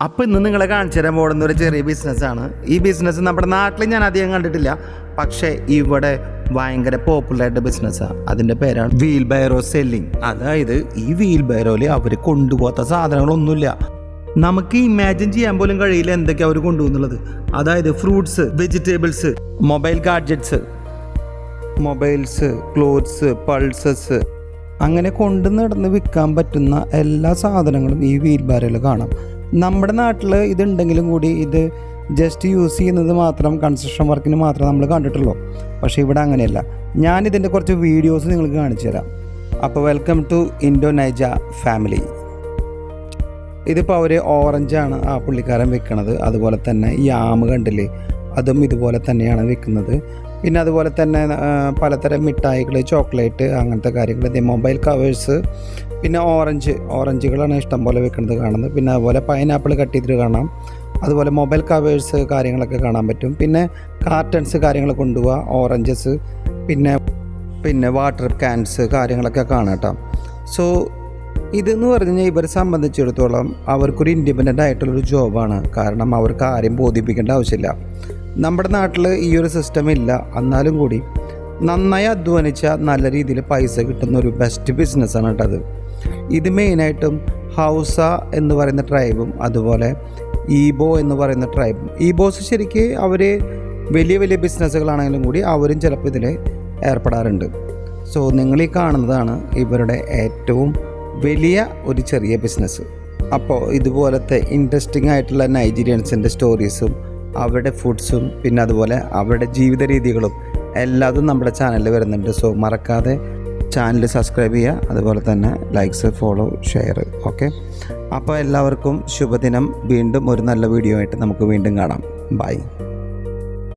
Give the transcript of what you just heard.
അപ്പോൾ ഇന്ന് നിങ്ങളെ കാണിച്ചു തരാൻ പോകുന്ന ഒരു ചെറിയ ബിസിനസ്സാണ്. ഈ ബിസിനസ് നമ്മുടെ നാട്ടിൽ ഞാൻ അധികം കണ്ടിട്ടില്ല, പക്ഷേ ഇവിടെ ഭയങ്കര പോപ്പുലറായിട്ട് ബിസിനസ്സാണ്. അതിൻ്റെ പേരാണ് വീൽ ബൈറോ സെല്ലിങ്. അതായത് ഈ വീൽ ബൈറോയിൽ അവർ കൊണ്ടുപോകാത്ത സാധനങ്ങളൊന്നുമില്ല. നമുക്ക് ഇമാജിൻ ചെയ്യാൻ പോലും കഴിയില്ല എന്തൊക്കെയാണ് അവർ കൊണ്ടുപോകുന്നുള്ളത്. അതായത് fruits, vegetables, mobile gadgets, mobiles, clothes, pulses, അങ്ങനെ കൊണ്ടു നടന്ന് വിൽക്കാൻ പറ്റുന്ന എല്ലാ സാധനങ്ങളും ഈ വീൽ ബാരോയിൽ കാണാം. നമ്മുടെ നാട്ടിൽ ഇതുണ്ടെങ്കിലും കൂടി ഇത് ജസ്റ്റ് യൂസ് ചെയ്യുന്നത് മാത്രം കൺസ്ട്രക്ഷൻ വർക്കിന് മാത്രമേ നമ്മൾ കണ്ടിട്ടുള്ളൂ. പക്ഷേ ഇവിടെ അങ്ങനെയല്ല. ഞാനിതിൻ്റെ കുറച്ച് വീഡിയോസ് നിങ്ങൾക്ക് കാണിച്ചു തരാം. അപ്പോൾ വെൽക്കം ടു ഇൻഡോനൈജ ഫാമിലി. ഇതിപ്പോൾ അവർ ഓറഞ്ചാണ് ആ പുള്ളിക്കാരൻ വിൽക്കുന്നത്. അതുപോലെ തന്നെ ഈ ആമ് കണ്ടില്ലേ, അതും ഇതുപോലെ തന്നെയാണ് വിൽക്കുന്നത്. പിന്നെ അതുപോലെ തന്നെ പലതരം മിഠായികൾ, ചോക്ലേറ്റ്, അങ്ങനത്തെ കാര്യങ്ങൾ, മൊബൈൽ കവേഴ്സ്, പിന്നെ ഓറഞ്ചുകളാണ് ഇഷ്ടം പോലെ വിൽക്കുന്നത് കാണുന്നത്. പിന്നെ അതുപോലെ പൈനാപ്പിൾ കട്ട് ചെയ്തിട്ട് കാണാം. അതുപോലെ മൊബൈൽ കവേഴ്സ് കാര്യങ്ങളൊക്കെ കാണാൻ പറ്റും. പിന്നെ കാർട്ടൺസ് കാര്യങ്ങൾ കൊണ്ടുപോവുക, ഓറഞ്ചസ്, പിന്നെ വാട്ടർ ക്യാൻസ് കാര്യങ്ങളൊക്കെ കാണാം കേട്ടോ. സോ ഇതെന്ന് പറഞ്ഞു കഴിഞ്ഞാൽ ഇവരെ സംബന്ധിച്ചിടത്തോളം അവർക്കൊരു ഇൻഡിപെൻഡൻ്റ് ആയിട്ടുള്ളൊരു ജോബാണ്. കാരണം അവർക്ക് ആരെയും ബോധിപ്പിക്കേണ്ട ആവശ്യമില്ല. നമ്മുടെ നാട്ടിൽ ഈ ഒരു സിസ്റ്റം ഇല്ല. എന്നാലും കൂടി നന്നായി അധ്വാനിച്ച നല്ല രീതിയിൽ പൈസ കിട്ടുന്ന ഒരു ബെസ്റ്റ് ബിസിനസ്സാണ് കേട്ടത്. ഇത് മെയിനായിട്ടും ഹൗസ എന്ന് പറയുന്ന ട്രൈബും അതുപോലെ ഈബോ എന്ന് പറയുന്ന ട്രൈബും. ഈബോസ് ശരിക്ക് അവർ വലിയ വലിയ ബിസിനസ്സുകളാണെങ്കിലും കൂടി അവരും ചിലപ്പോൾ ഇതിൽ ഏർപ്പെടാറുണ്ട്. സോ നിങ്ങൾ ഈ കാണുന്നതാണ് ഇവരുടെ ഏറ്റവും വലിയ ഒരു ചെറിയ ബിസിനസ്. അപ്പോൾ ഇതുപോലത്തെ ഇൻട്രസ്റ്റിംഗ് ആയിട്ടുള്ള നൈജീരിയൻസിൻ്റെ സ്റ്റോറീസും അവരുടെ ഫുഡ്സും പിന്നെ അതുപോലെ അവരുടെ ജീവിത രീതികളും എല്ലാതും നമ്മുടെ ചാനലിൽ വരുന്നുണ്ട്. സോ മറക്കാതെ ചാനൽ സബ്സ്ക്രൈബ് ചെയ്യുക, അതുപോലെ തന്നെ ലൈക്സ്, ഫോളോ, ഷെയർ. ഓക്കെ, അപ്പോൾ എല്ലാവർക്കും ശുഭദിനം. വീണ്ടും ഒരു നല്ല വീഡിയോ ആയിട്ട് നമുക്ക് വീണ്ടും കാണാം. ബൈ.